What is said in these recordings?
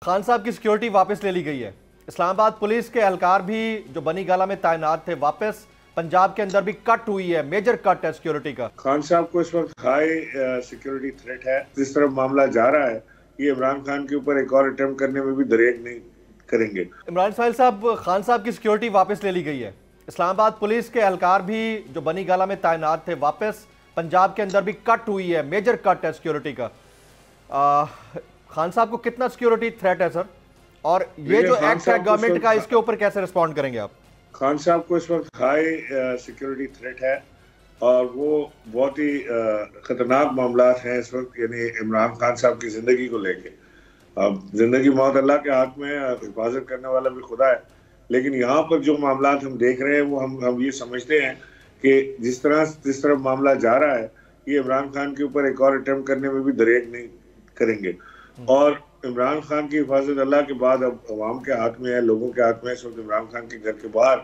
खान साहब की सिक्योरिटी वापस ले ली गई है। इस्लामाबाद पुलिस के एहलकार भी जो बनी गाला में तैनात थे वापस पंजाब के अंदर भी कट हुई है, मेजर कट है सिक्योरिटी का। खान साहब को इस वक्त हाई सिक्योरिटी थ्रेट है। जिस तरह मामला जा रहा है ये इमरान खान के ऊपर एक और अटेम्प्ट करने में भी दरेक नहीं करेंगे। इमरान इस्माइल साहब, खान साहब की सिक्योरिटी वापस ले ली गई है। इस्लामाबाद पुलिस के एहलकार भी जो बनी गाला में तैनात थे वापस पंजाब के अंदर भी कट हुई है, मेजर कट है सिक्योरिटी का। खान साहब को कितना सिक्योरिटी थ्रेट है सर, और ये जो एक्ट है गवर्नमेंट का, इसके ऊपर कैसे रिस्पॉन्ड करेंगे आप? खान साहब को इस वक्त हाई सिक्योरिटी थ्रेट है और वो बहुत ही खतरनाक मामला हैं इस वक्त, यानी इमरान खान साहब की जिंदगी को लेके। अब जिंदगी मौत अल्लाह के हाथ में है, हिफाजत करने वाला भी खुदा है। लेकिन यहाँ पर जो मामला हम देख रहे हैं वो हम ये समझते हैं कि जिस तरह मामला जा रहा है ये इमरान खान के ऊपर एक और अटेम्प्ट करने में भी दरेक नहीं करेंगे। और इमरान खान की हिफाजत अल्लाह के बाद अब अवाम के हाथ में है, लोगों के हाथ में। इस वक्त इमरान खान के घर के बाहर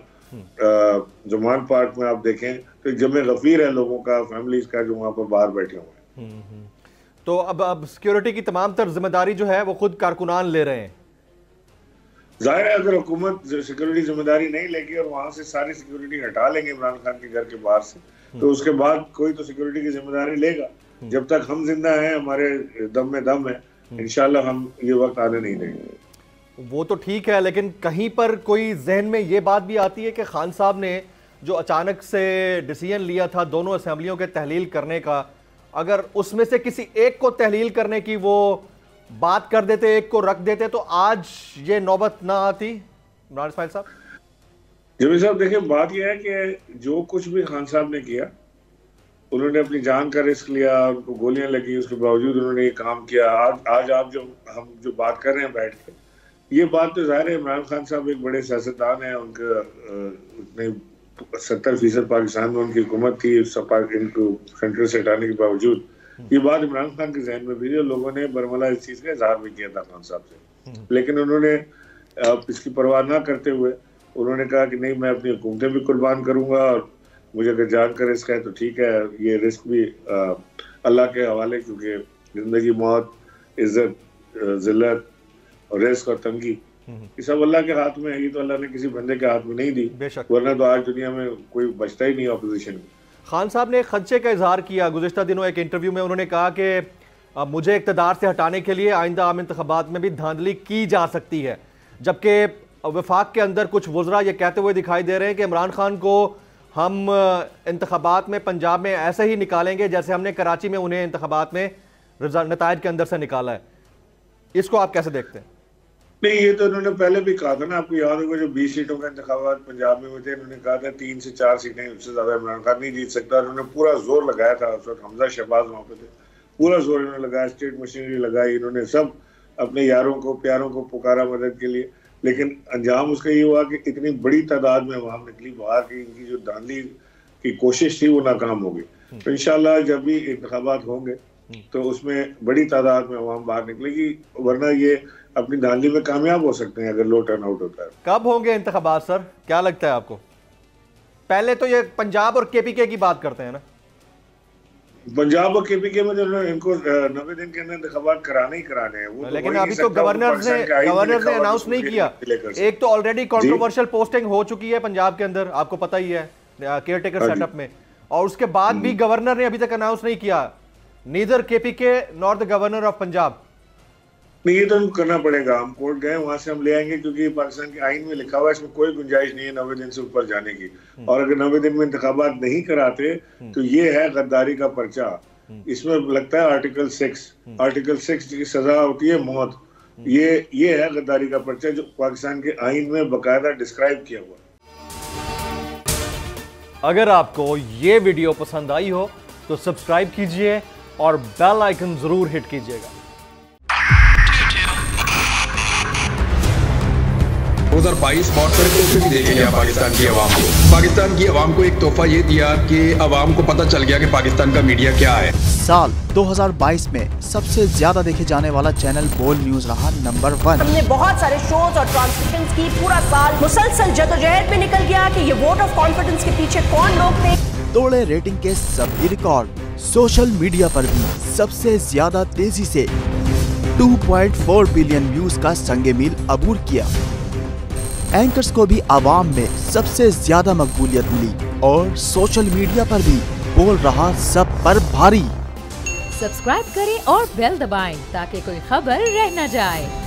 जमान पार्क में आप देखें तो एक जमे गफीर है लोगों का, फैमिलीज का, जो वहाँ पर बाहर बैठे हुए हैं। तो अब सिक्योरिटी की तमाम तर जिम्मेदारी जो है वो खुद कारकुनान ले रहे हैं। जाहिर है अगर हुकूमत सिक्योरिटी जिम्मेदारी नहीं लेगी और वहां से सारी सिक्योरिटी हटा लेंगे इमरान खान के घर के बाहर से, तो उसके बाद कोई तो सिक्योरिटी की जिम्मेदारी लेगा। जब तक हम जिंदा हैं, हमारे दम में दम है, इंशाल्लाह हम ये वक्त आने नहीं देंगे। वो तो ठीक है, लेकिन कहीं पर कोई जहन में ये बात भी आती है कि खान साहब ने जो अचानक से डिसीजन लिया था दोनों असेंबलियों के तहलील करने का, अगर उसमें से किसी एक को तहलील करने की वो बात कर देते, एक को रख देते, तो आज ये नौबत ना आती। इमरान इस्माइल साहब, जमीर साहब देखिए, बात यह है कि जो कुछ भी खान साहब ने किया, उन्होंने अपनी जान का रिस्क लिया, उनको गोलियां लगी, उसके बावजूद उन्होंने ये काम किया। आज आप हम जो बात कर रहे हैं बैठ के, ये बात तो जाहिर है इमरान खान साहब एक बड़े सियासतदान हैं, उनके 70% पाकिस्तान में उनकी हुकूमत थी, इनको सेंटर से हटाने के बावजूद ये बात इमरान खान के जहन में भी थी और लोगों ने बरमला इस चीज का इजहार भी किया था खान साहब से। लेकिन उन्होंने इसकी परवाह ना करते हुए उन्होंने कहा कि नहीं, मैं अपनी हुकूमतें भी कुर्बान करूंगा और मुझे अगर जान का रिस्क है तो ठीक है, ये रिस्क भी अल्लाह के हवाले, क्योंकि जिंदगी, मौत, इज्जत, जिल्लत और रिस्क और तंगी ये सब अल्लाह के हाथ में है। ये तो अल्लाह ने किसी बंदे के हाथ में नहीं दी, वरना तो आज दुनिया में कोई बचता ही नहीं अपोजिशन में। खान साहब ने खदशे का इजहार किया गुज़िश्ता दिनों एक इंटरव्यू में। उन्होंने कहा कि मुझे इक़्तिदार से हटाने के लिए आइंदा आम इंतखाबात में भी धांधली की जा सकती है, जबकि वफाक के अंदर कुछ वज़रा ये कहते हुए दिखाई दे रहे हैं कि इमरान खान को हम इंतखाबात में पंजाब में ऐसे ही निकालेंगे जैसे हमने कराची में उन्हें इंतखाबात में नताइज के अंदर से निकाला है। इसको आप कैसे देखते हैं? नहीं, ये तो उन्होंने पहले भी कहा था ना, आपको याद होगा जो 20 सीटों का इंतखाबात पंजाब में हुए थे, उन्होंने कहा था 3 से 4 सीटें, उससे ज्यादा इमरान खान नहीं जीत सकता। उन्होंने पूरा जोर लगाया था, उस वक्त हमजा शहबाज वहाँ पे थे, पूरा जोर इन्होंने लगाया, स्टेट मशीनरी लगाई, इन्होंने सब अपने यारों को, प्यारों को पुकारा मदद के लिए। लेकिन अंजाम उसका ये हुआ कि इतनी बड़ी तादाद में अवाम निकली बाहर की, इनकी जो धांधली की कोशिश थी वो नाकाम हो गई। तो इंशाल्लाह जब भी इंतखाबात होंगे तो उसमें बड़ी तादाद में अवाम बाहर निकलेगी, वरना ये अपनी धांधली में कामयाब हो सकते हैं अगर लो टर्न आउट होता है। कब होंगे इंतखाबात सर, क्या लगता है आपको? पहले तो ये पंजाब और केपीके की बात करते हैं ना। पंजाब और केपीके में जो इनको 90 दिन के अंदर इंतखाबात कराने ही कराने हैं वो, लेकिन अभी तो गवर्नर ने अनाउंस नहीं किया। एक तो ऑलरेडी कंट्रोवर्शियल पोस्टिंग हो चुकी है पंजाब के अंदर, आपको पता ही है, केयरटेकर सेटअप में, और उसके बाद भी गवर्नर ने अभी तक अनाउंस नहीं किया, neither KPK nor the governor of Punjab. नहीं, ये तो हमको करना पड़ेगा। हम कोर्ट गए, वहां से हम ले आएंगे, क्योंकि पाकिस्तान के आइन में लिखा हुआ है, इसमें कोई गुंजाइश नहीं है 90 दिन से ऊपर जाने की। और अगर 90 दिन में इंतखाबात नहीं कराते तो ये है गद्दारी का पर्चा। इसमें लगता है आर्टिकल 6 की सजा होती है मौत। ये है गद्दारी का पर्चा जो पाकिस्तान के आइन में बाकायदा डिस्क्राइब किया हुआ। अगर आपको ये वीडियो पसंद आई हो तो सब्सक्राइब कीजिए और बेल आइकन जरूर हिट कीजिएगा। 2022 बहुत सारे तोहफे भी देके गया पाकिस्तान की आवाम को। पाकिस्तान की आवाम को एक तोहफा ये दिया कि आवाम को पता चल गया कि पाकिस्तान का मीडिया क्या है। साल 2022 में सबसे ज्यादा देखे जाने वाला चैनल बोल न्यूज रहा नंबर 1। हमने बहुत सारे शोज और ट्रांसमिशंस की, पूरा साल मुसलसल जदोजहद में निकल गया कि ये वोट ऑफ कॉन्फिडेंस के पीछे कौन लोग थे। तोड़े रेटिंग के सभी रिकॉर्ड। सोशल मीडिया पर भी सबसे ज्यादा तेजी से 2.4 बिलियन व्यूज का संगे मील अबूर किया। एंकर्स को भी आवाम में सबसे ज्यादा मकबूलियत मिली और सोशल मीडिया पर भी बोल रहा सब पर भारी। सब्सक्राइब करें और बेल दबाएं ताकि कोई खबर रह न जाए।